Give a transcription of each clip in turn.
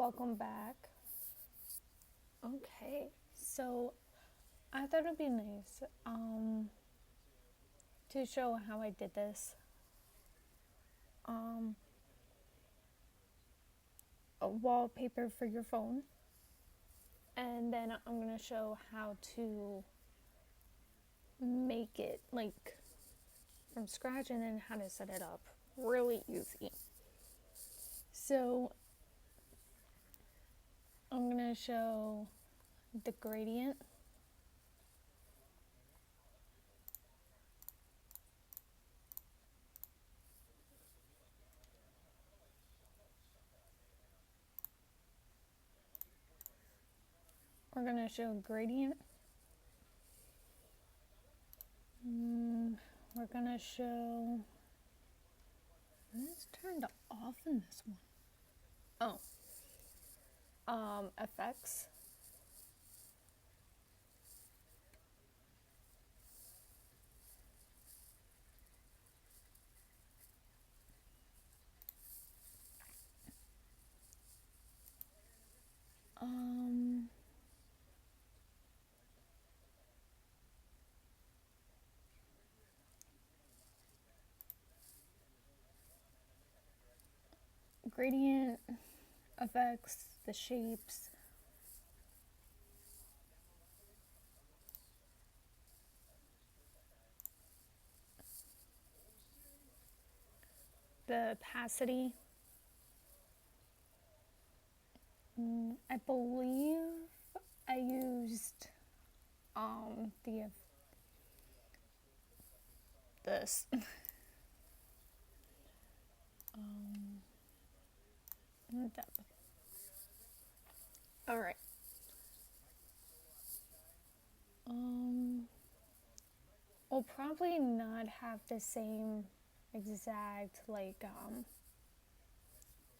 Welcome back. Okay, so I thought it'd be nice to show how I did this. Um, a wallpaper for your phone, and then I'm gonna show how to make it like from scratch, and then how to set it up. Really easy. So I'm gonna show the gradient. We're gonna show gradient. We're gonna show. It's turned off in this one. Effects. Um, Gradient effects, the shapes. The opacity. I believe I used the this. Depth. All right. We'll probably not have the same exact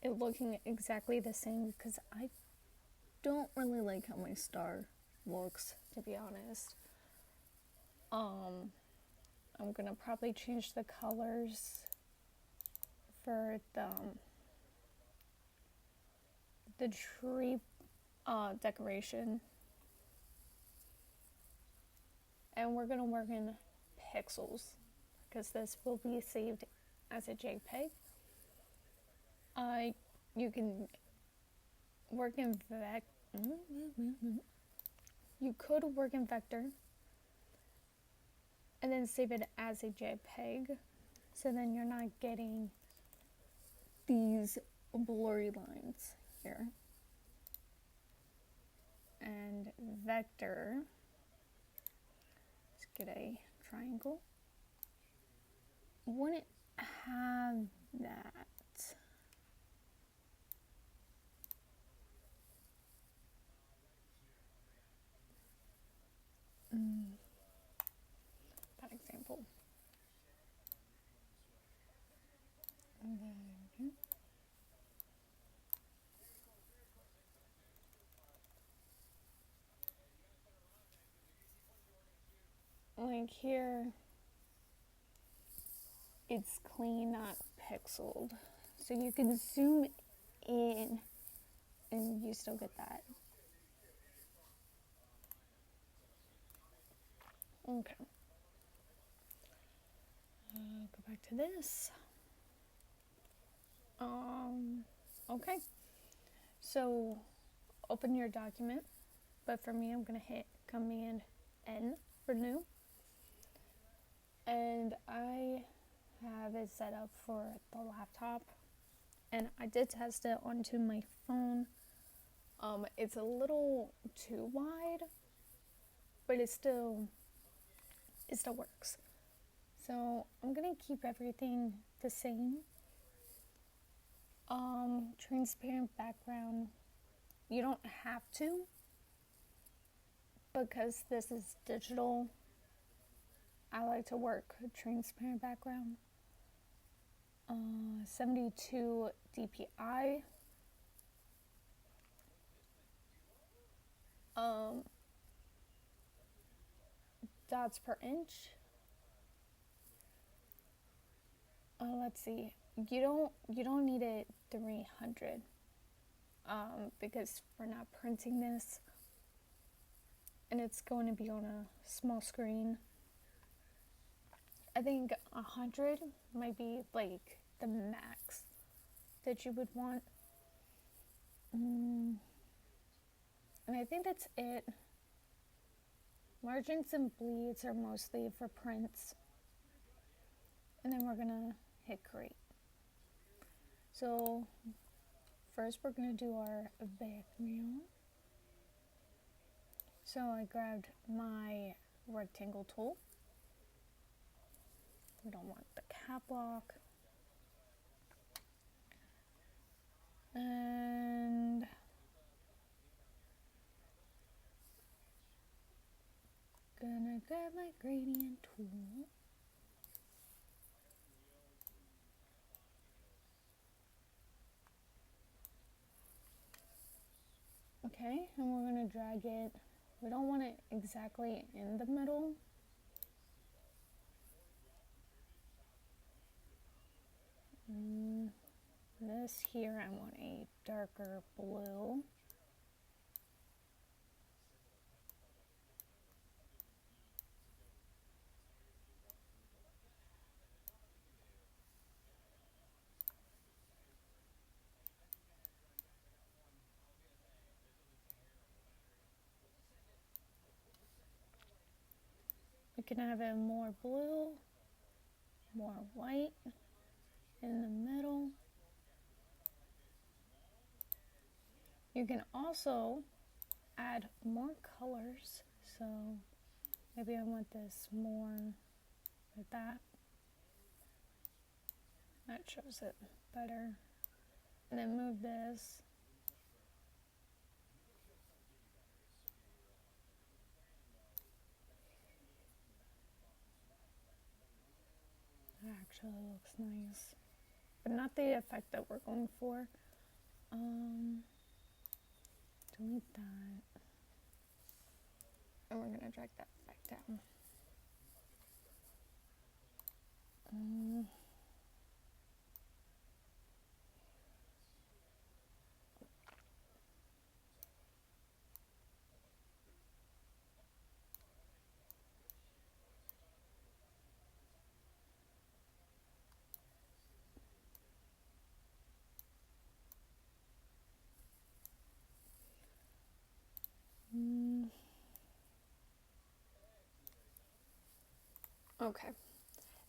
it looking exactly the same because I don't really like how my star looks, to be honest. I'm gonna probably change the colors for the tree decoration, and we're gonna work in pixels because this will be saved as a JPEG. You can work in you could work in vector and then save it as a JPEG, so then you're not getting these blurry lines here. And vector, let's get a triangle. Wouldn't have that. Bad example. Like here, it's clean, not pixeled. So you can zoom in and you still get that. Okay. Go back to this. Okay. So open your document, but for me, I'm gonna hit Command N for new. And I have it set up for the laptop, and I did test it onto my phone. It's a little too wide, but it still works. So I'm gonna keep everything the same. Transparent background, you don't have to, because this is digital. I like to work transparent background. 72 dpi. Dots per inch. Let's see. You don't need it 300. because we're not printing this and it's going to be on a small screen. I think 100 might be like the max that you would want. And I think that's it. Margins and bleeds are mostly for prints. And then we're gonna hit create. So first we're gonna do our background. So I grabbed my rectangle tool. We don't want the cap lock. And gonna grab my gradient tool. Okay, and we're gonna drag it. We don't want it exactly in the middle. This here, I want a darker blue. We can have it more blue, more white in the middle. You can also add more colors. So maybe I want this more like that. That shows it better. And then move this. That actually looks nice. But not the effect that we're going for. Delete that. And we're gonna drag that back down. Okay.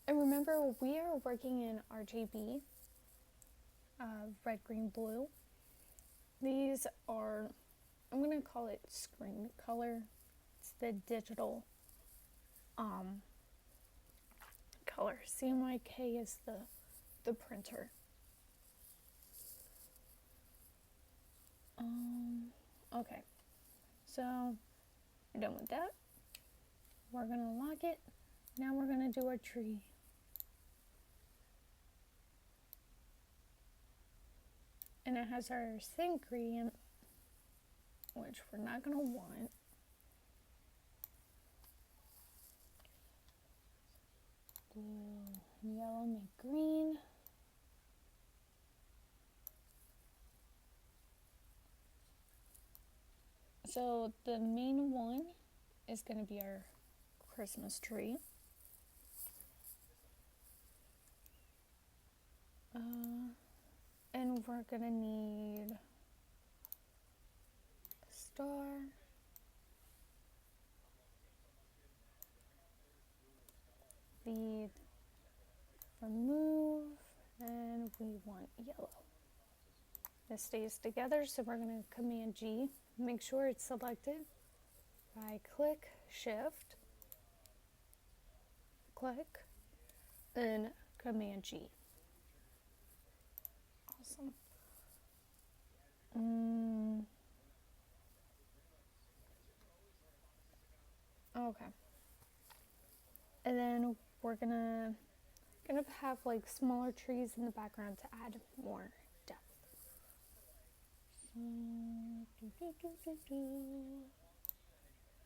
And remember, we are working in RGB, red, green, blue. These are, I'm going to call it screen color. It's the digital color. CMYK is the printer. Okay. So, we're done with that. We're going to lock it. Now we're going to do our tree. And it has our same gradient, which we're not going to want. Blue, yellow, make green. So the main one is going to be our Christmas tree. And we're going to need a star. Lead, remove, and we want yellow. This stays together, so we're going to Command G. Make sure it's selected. Right click, shift, click, then Command G. Awesome. Okay. And then we're gonna have like smaller trees in the background to add more depth. So,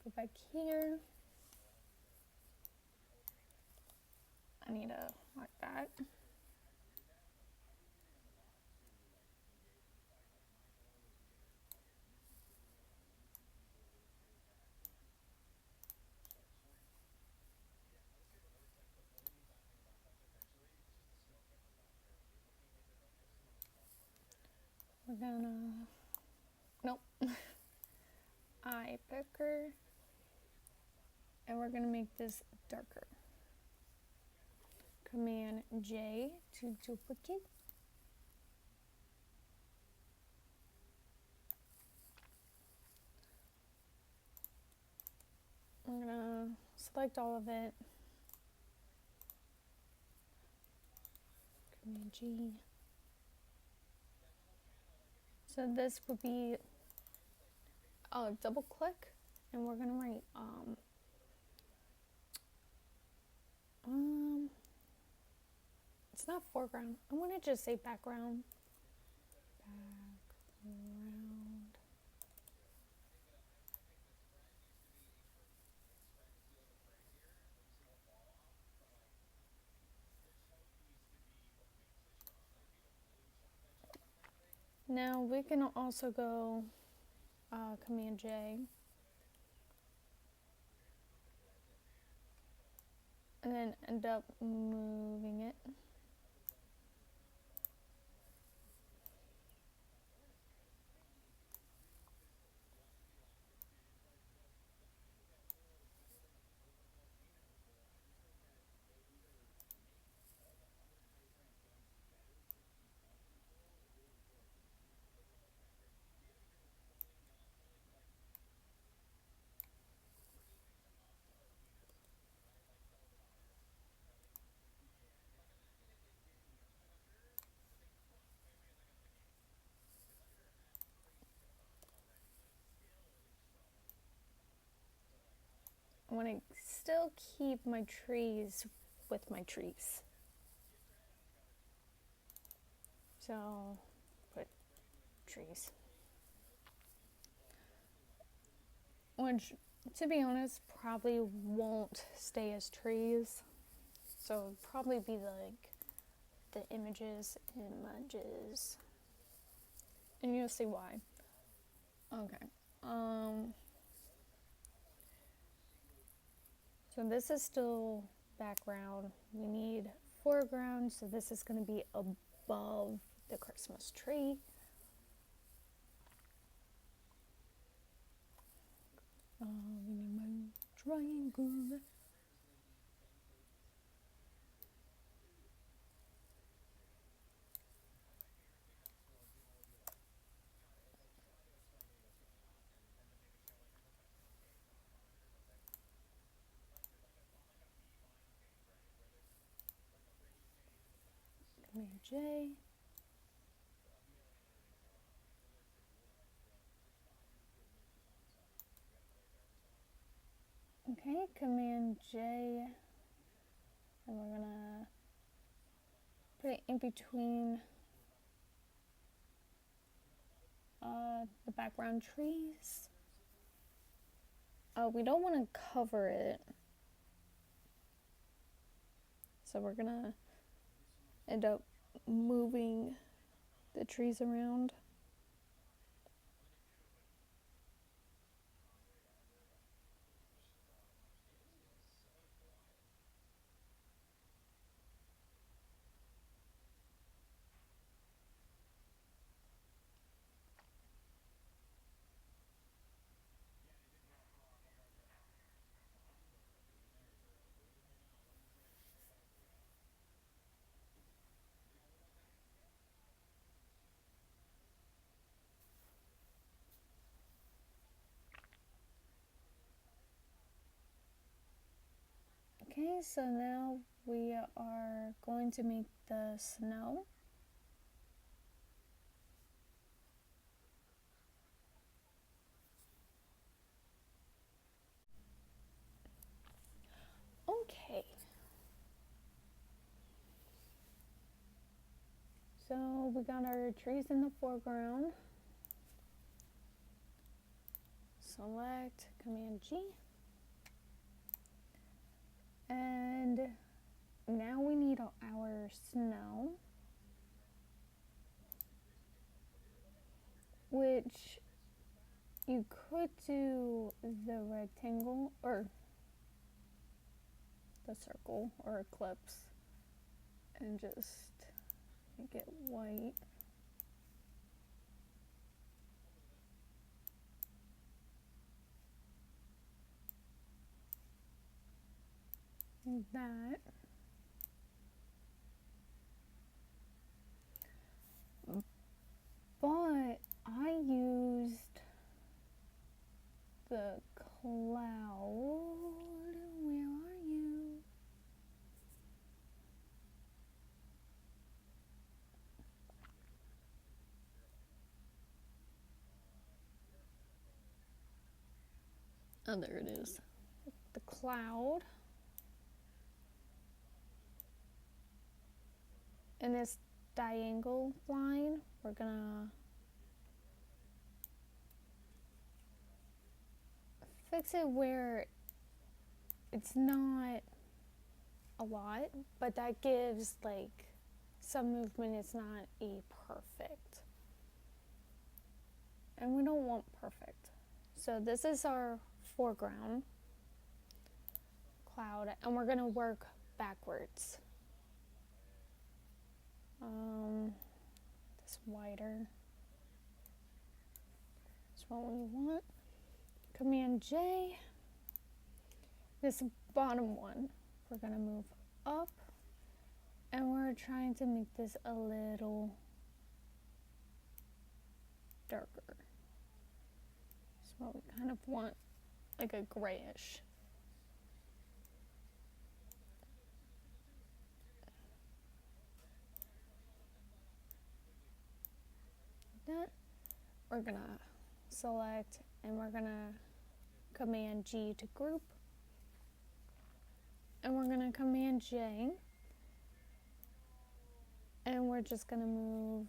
go back here. I need to mark that. we're gonna, nope, eye picker, and we're gonna make this darker. Command J to duplicate. I'm gonna select all of it. Command G. So this would be double click, and we're gonna write it's not foreground. I want to just say background. Background. Now we can also go Command J, and then end up moving it. I want to still keep my trees with my trees. So, put trees. Which, to be honest, probably won't stay as trees. So, probably be like the images. And you'll see why. Okay. So this is still background. We need foreground, so this is going to be above the Christmas tree. We need my triangle. Command J. Okay, Command J, and we're gonna put it in between the background trees. We don't want to cover it, so we're gonna end up moving the trees around. Okay, so now we are going to make the snow. Okay. So we got our trees in the foreground. Select Command G. And now we need our snow, which you could do the rectangle or the circle or eclipse and just make it white. like that. But I used the cloud. Where are you? Oh, there it is. The cloud. In this diagonal line, we're gonna fix it where it's not a lot, but that gives like some movement. It's not a perfect, and we don't want perfect. So this is our foreground cloud, and we're gonna work backwards. This wider. That's what we want. Command J. This bottom one, we're gonna move up, and we're trying to make this a little darker. That's what we kind of want, like a grayish. That we're gonna select, and we're gonna Command G to group, and we're gonna Command J, and we're just gonna move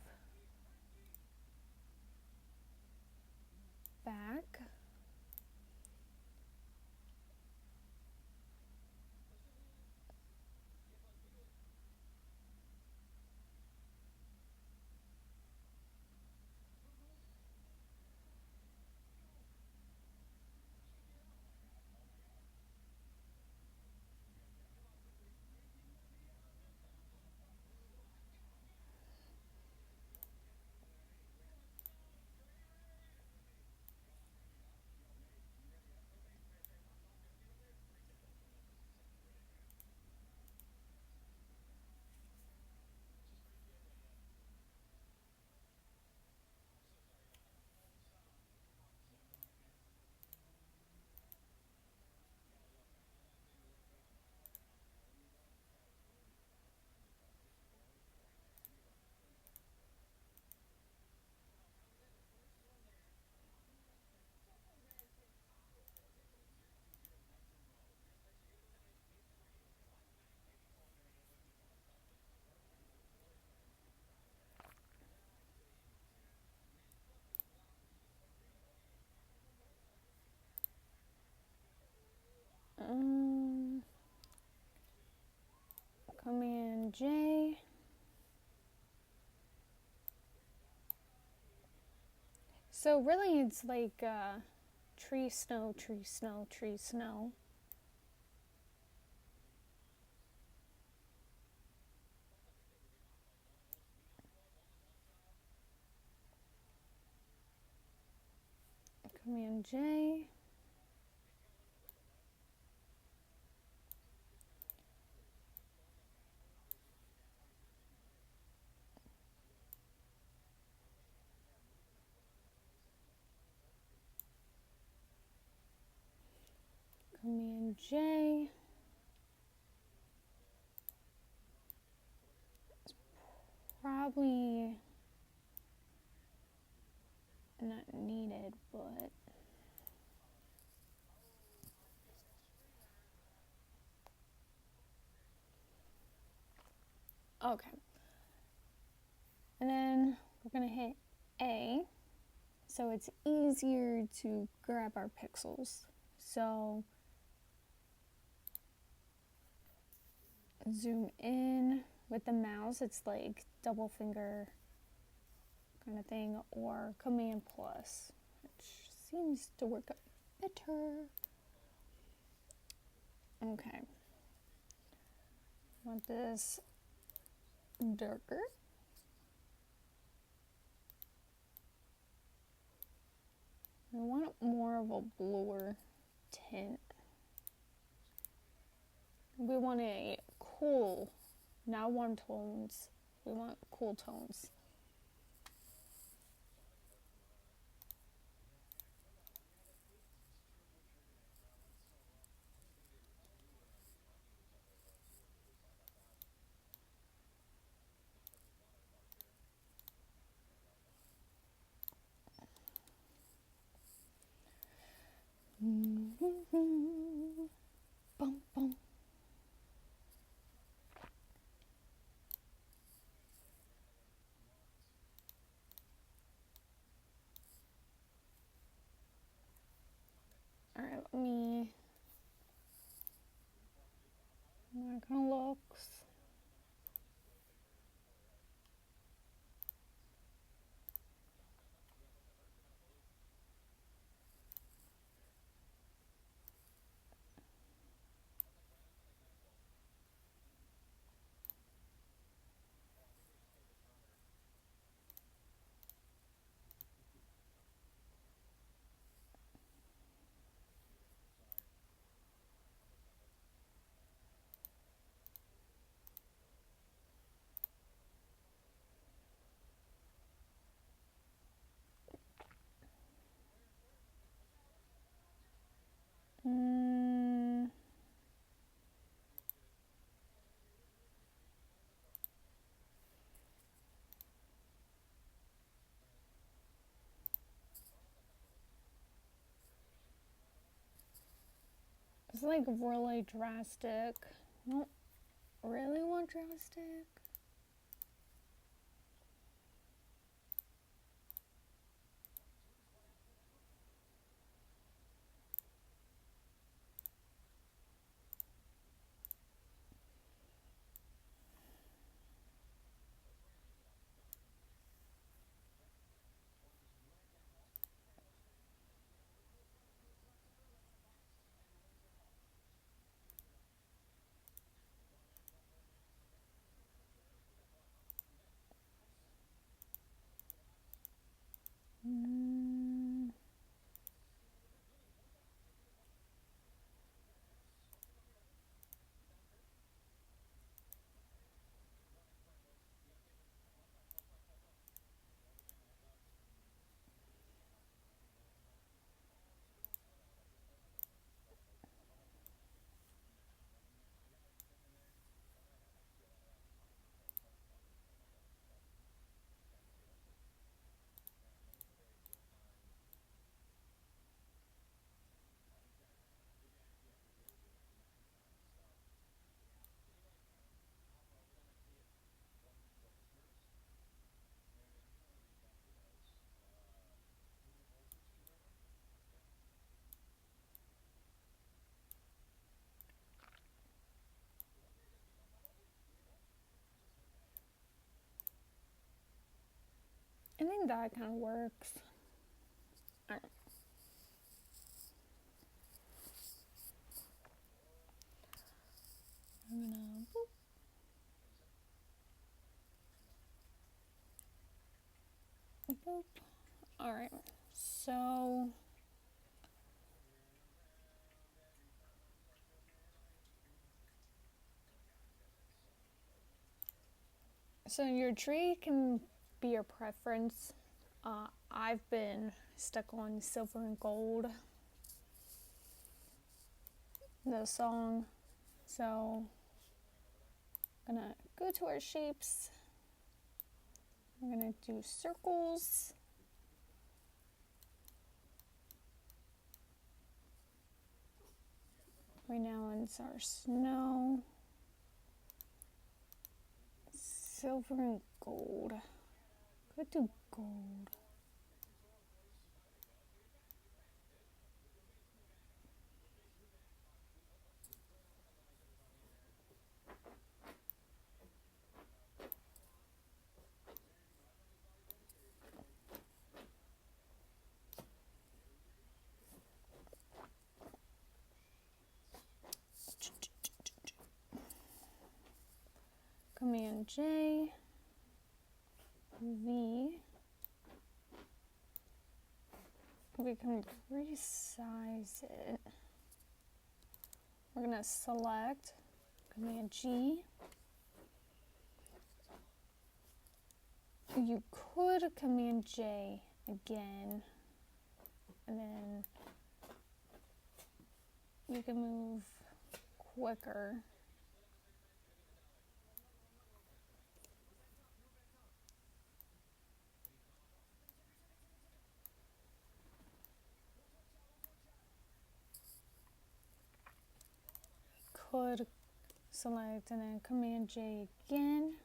back. Command J. So really it's like tree, snow, tree, snow, tree, snow. Command J. Command J. It's probably not needed, but okay. And then we're gonna hit A, so it's easier to grab our pixels. So zoom in with the mouse, it's like double finger kind of thing, or Command plus, which seems to work better. Okay. Want this darker. I want more of a bluer tint. We want a cool, not warm tones. We want cool tones. Bum, bum. All right, let me. That kind of looks. It's like really drastic. I don't really want drastic. I think that kind of works. All right. I'm gonna boop. Boop. All right. So your tree can be your preference. I've been stuck on Silver and Gold, the song. So I'm gonna go to our shapes. I'm gonna do circles. Right now it's our snow. Silver and gold. Could do gold. Command J, V. We can resize it. We're gonna select Command G. You could Command J again, and then you can move quicker. Could select and then Command J again.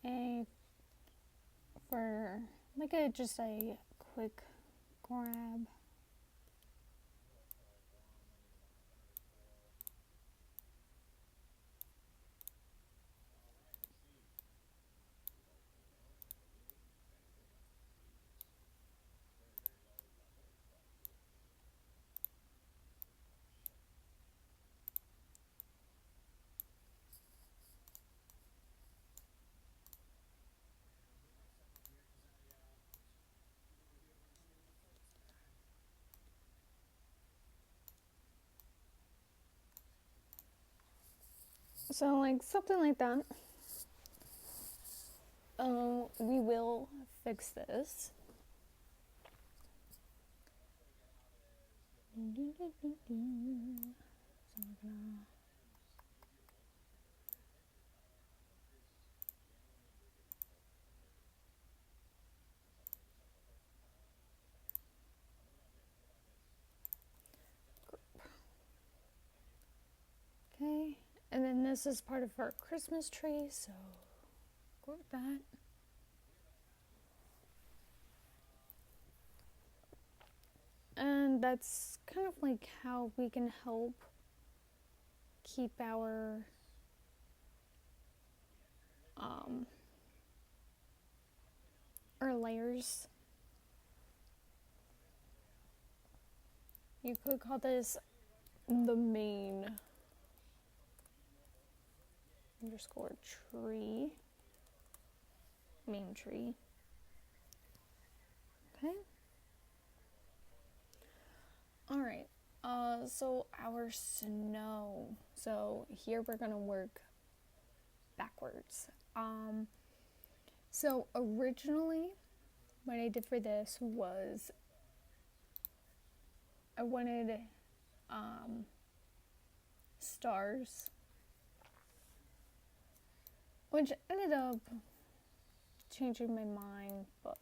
A for like just a quick grab. So like something like that. We will fix this. So we're gonna okay, and then this is part of our Christmas tree, so group that. And that's kind of like how we can help keep our layers. You could call this the main underscore tree. Main tree. Okay. Alright. So our snow. So here we're gonna work backwards. So originally what I did for this was I wanted stars, which ended up changing my mind, but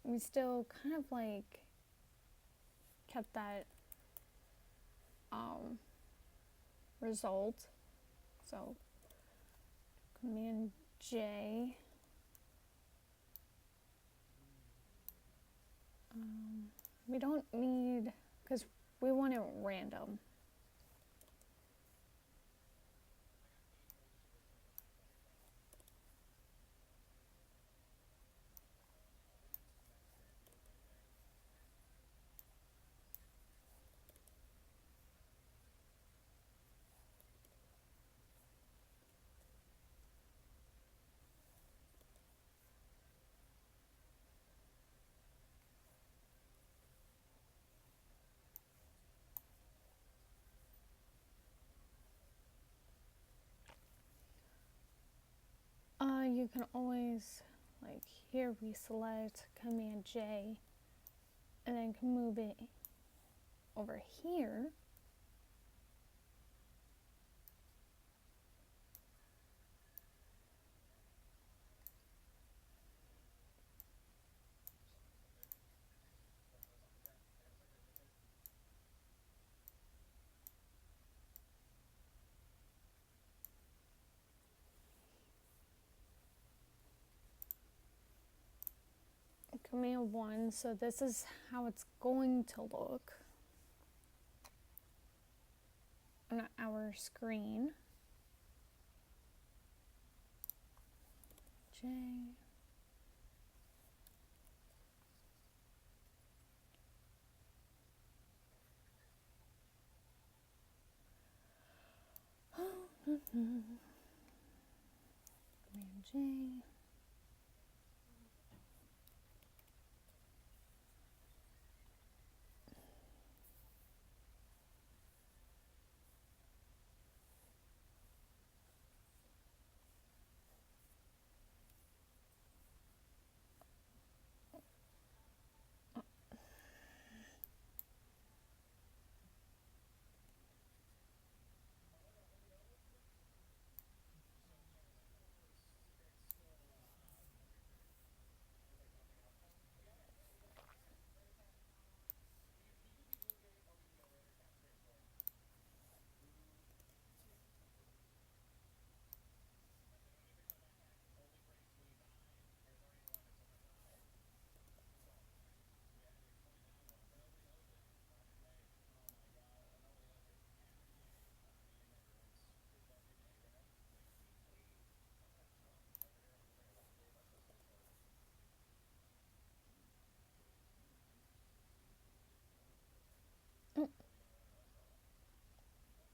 we still kind of like kept that result. So Command J. We don't need, because we want it random. you can always, like here we select Command J and then can move it over here. Command 1, so this is how it's going to look on our screen. J. Command J.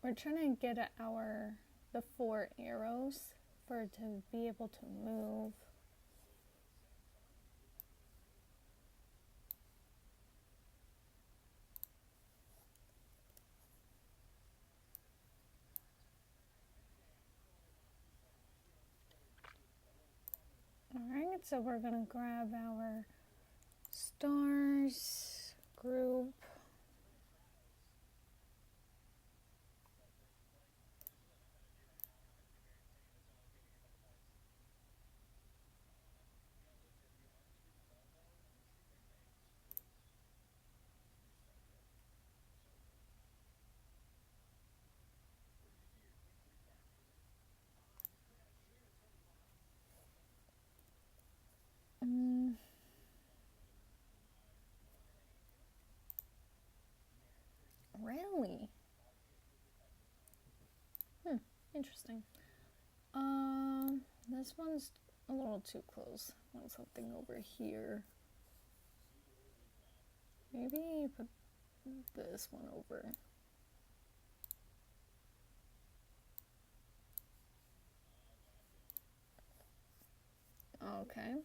We're trying to get the 4 arrows for it to be able to move. Alright, so we're going to grab our stars group. Really? Interesting. This one's a little too close. I want something over here. Maybe put this one over. Okay.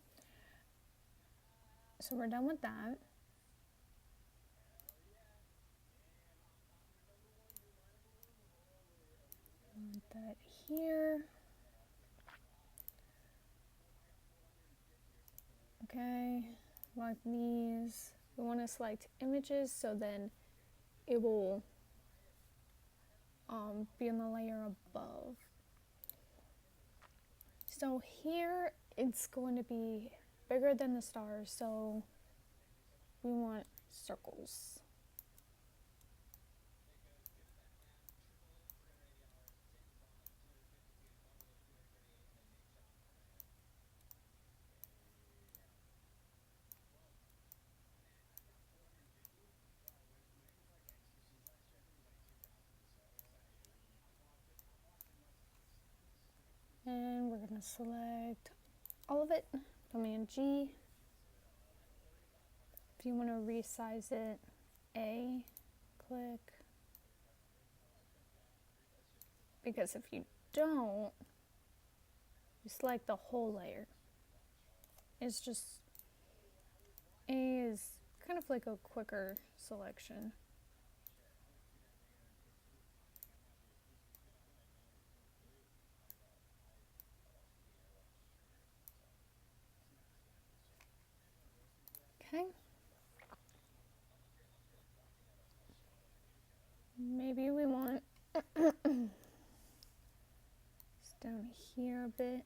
So we're done with that. Want that here. Okay, like these. We want to select images so then it will be in the layer above. So here it's going to be bigger than the stars, so we want circles. And we're going to select all of it, Command G. If you want to resize it, A, click. Because if you don't, you select the whole layer. It's just, A is kind of like a quicker selection. Okay. Maybe we want it's down here a bit.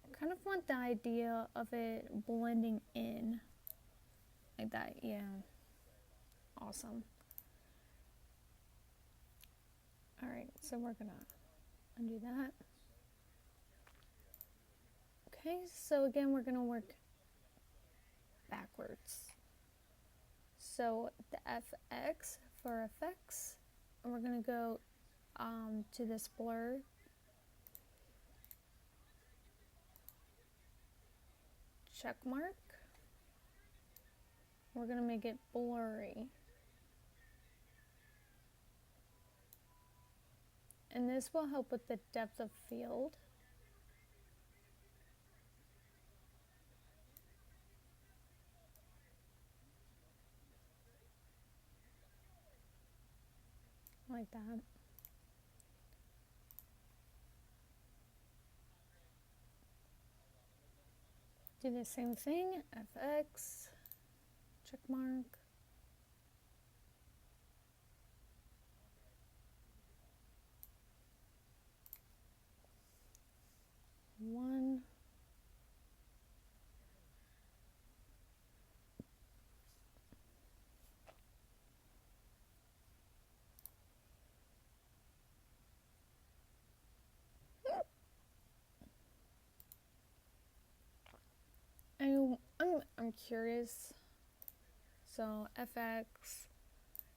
I kind of want the idea of it blending in like that. Yeah. Awesome. All right, so we're gonna undo that. Okay, so again, we're gonna work backwards. So the FX for effects, and we're gonna go to this blur. Check mark. We're gonna make it blurry. And this will help with the depth of field. Like that. Do the same thing, FX, check mark. One. I'm curious. So FX,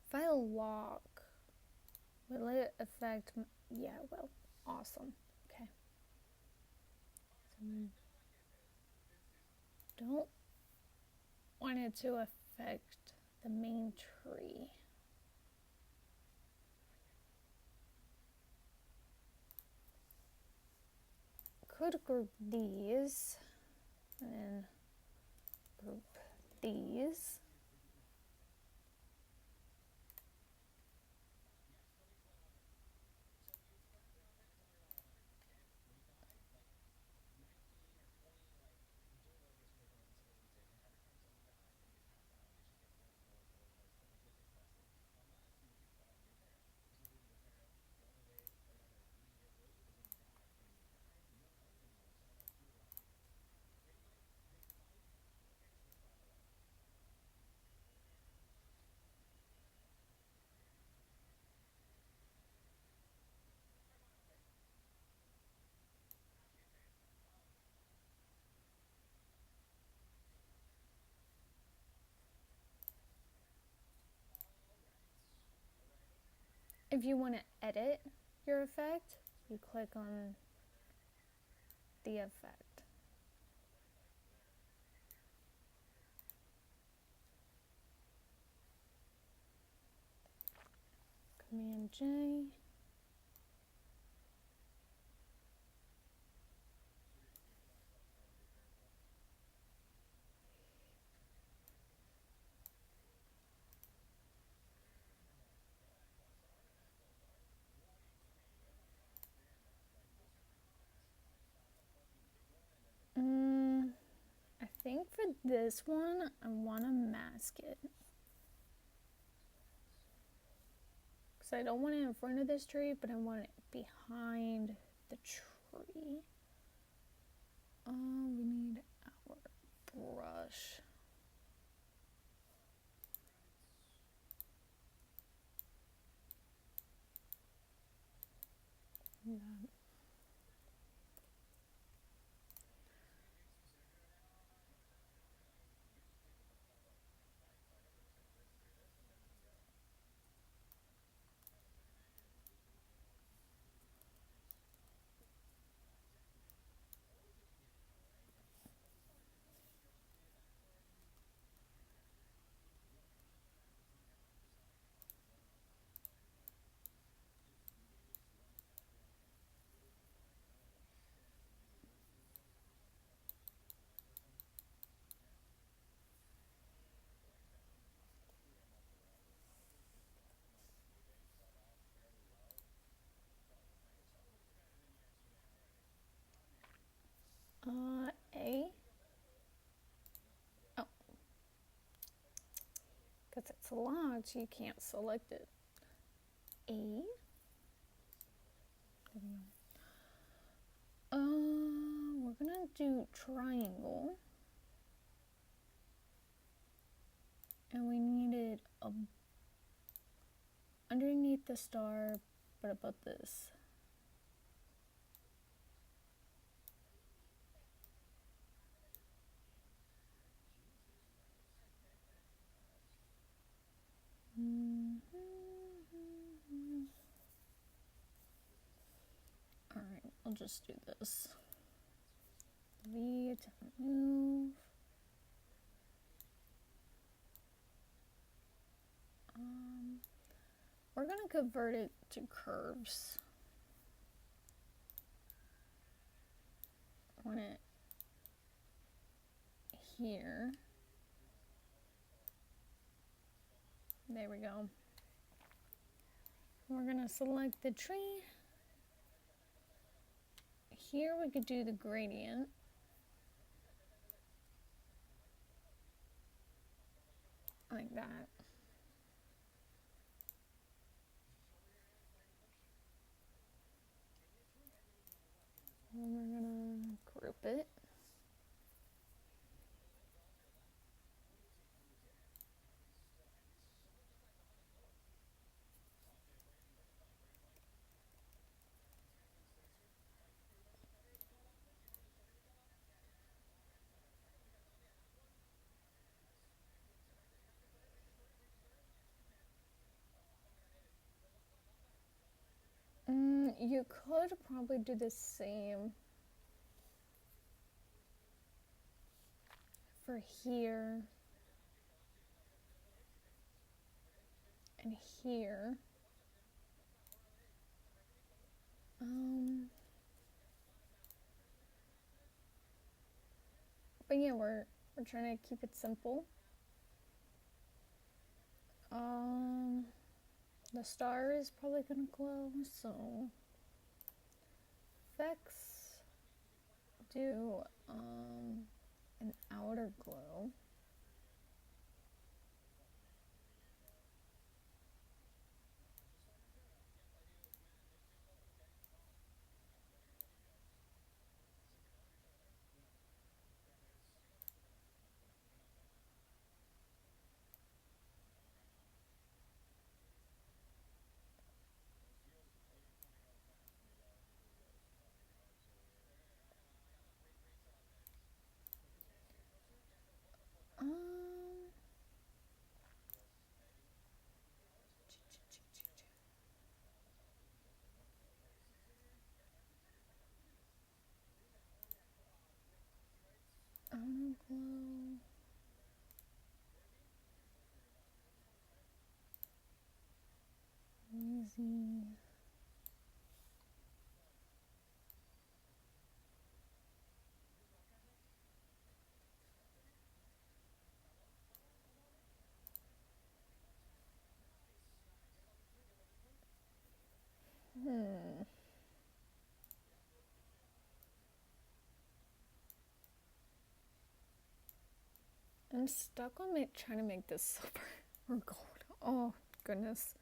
if I lock, will it affect? Yeah, it will. Awesome. Okay. So don't want it to affect the main tree. Could group these and then group these. If you want to edit your effect, you click on the effect. Command J. I think for this one, I want to mask it. Because I don't want it in front of this tree, but I want it behind the tree. We need our brush. Yeah. A. Oh, because it's locked, you can't select it. A. We're gonna do triangle. And we needed underneath the star, but above this. Alright, I'll just do this. Delete, remove. We're gonna convert it to curves. I want it here. There we go. We're gonna select the tree. Here we could do the gradient. Like that. And we're gonna group it. You could probably do the same for here and here. But yeah, we're trying to keep it simple. The star is probably gonna glow, so effects, do an outer glow. Outer glow. Easy. I'm stuck on trying to make this silver or gold. Oh, goodness.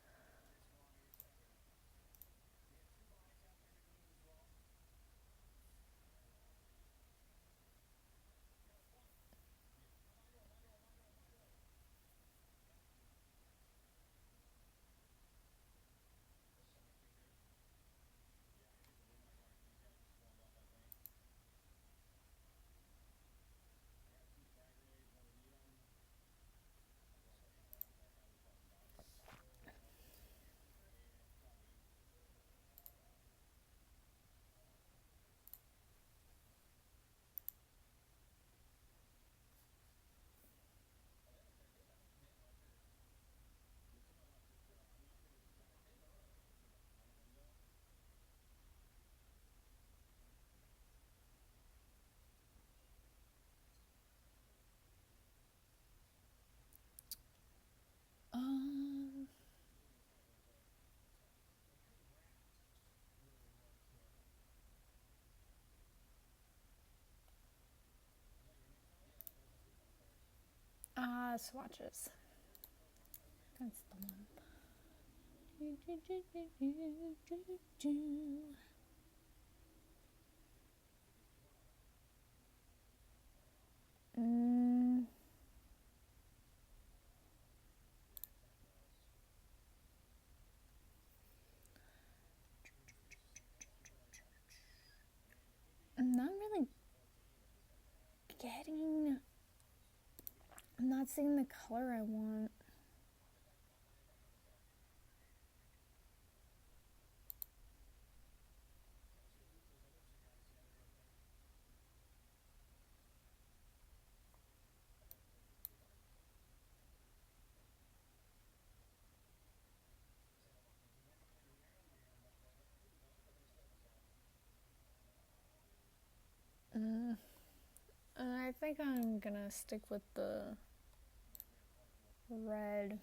Swatches. That's the one. I'm not really getting. I'm not seeing the color I want. I think I'm gonna stick with the red.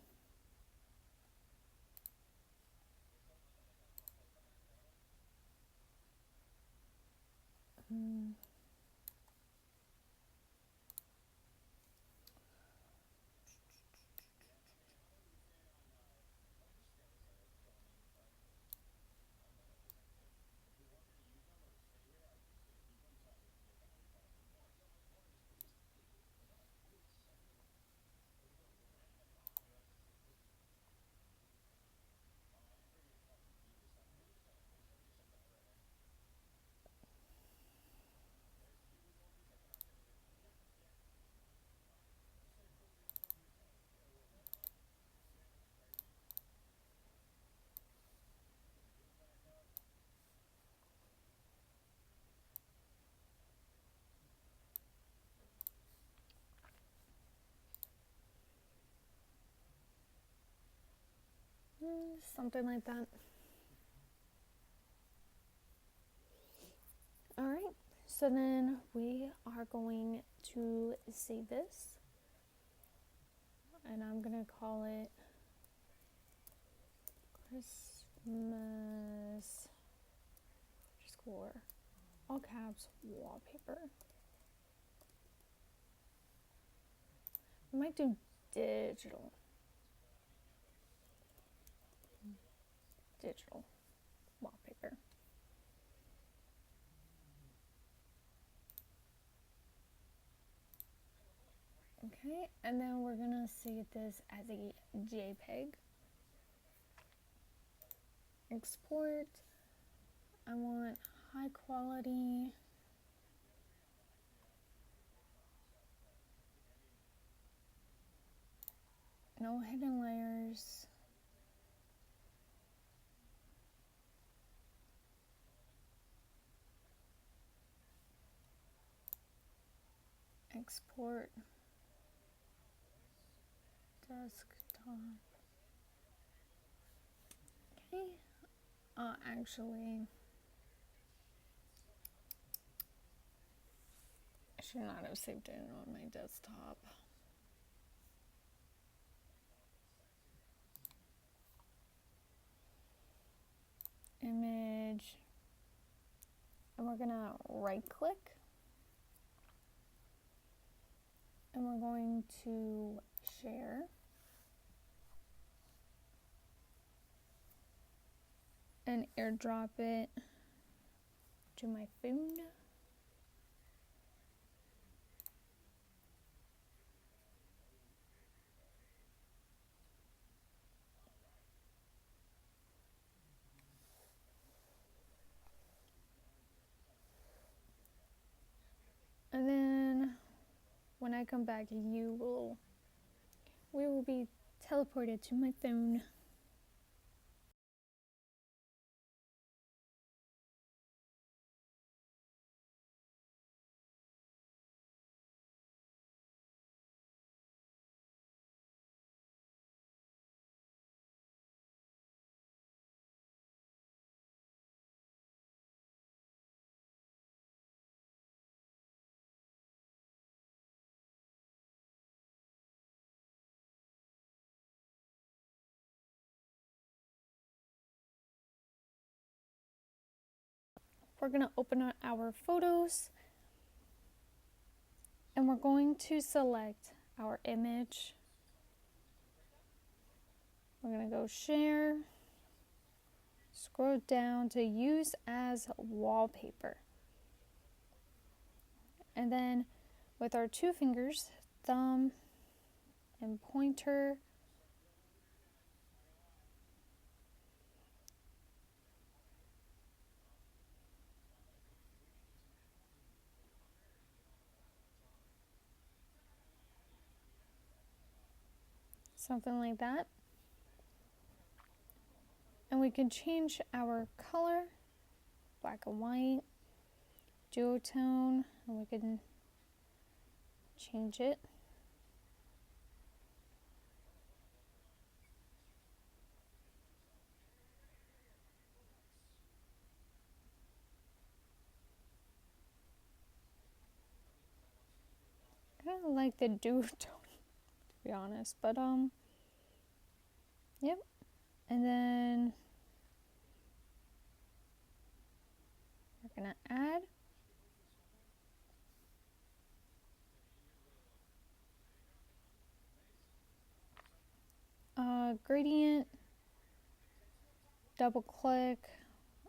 Something like that. Alright, so then we are going to save this. And I'm gonna call it Christmas score. All caps wallpaper. I might do digital. Digital wallpaper. Okay, and then we're gonna save this as a JPEG. Export. I want high quality. No hidden layers. Export. Desktop. Okay. Actually, I should not have saved it on my desktop. Image. And we're gonna right click. And we're going to share. And airdrop it to my phone. And then when I come back, we will be teleported to my phone. We're gonna open our photos and we're going to select our image. We're going to go share, scroll down to use as wallpaper. And then with our two fingers, thumb and pointer, something like that. And we can change our color, black and white, duotone, and we can change it. I kind of like the duotone, to be honest, but yep. And then we're gonna add gradient, double click.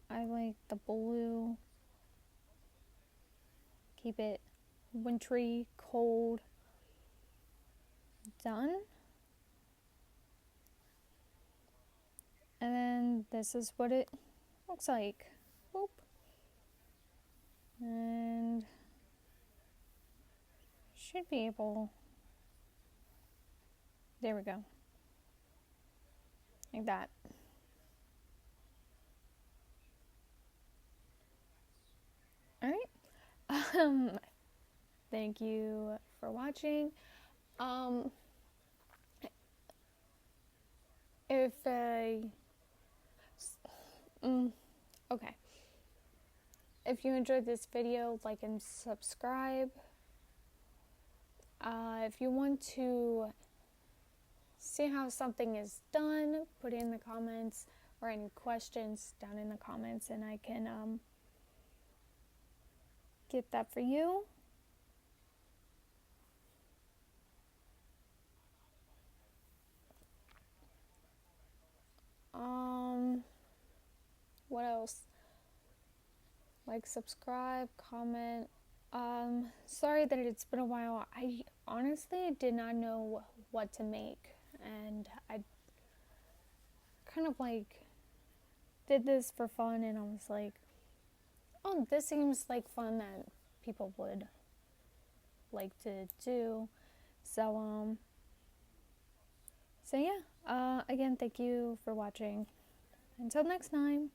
I like the blue. Keep it wintry, cold. Done. And then this is what it looks like. Boop. And should be able, there we go. Like that. Alright. Thank you for watching. If okay. If you enjoyed this video, like and subscribe. If you want to see how something is done, put it in the comments, or any questions down in the comments, and I can get that for you. What else? Like, subscribe, comment. Sorry that it's been a while. I honestly did not know what to make, and I kind of like did this for fun, and I was like, oh, this seems like fun that people would like to do. So yeah, again, thank you for watching. Until next time.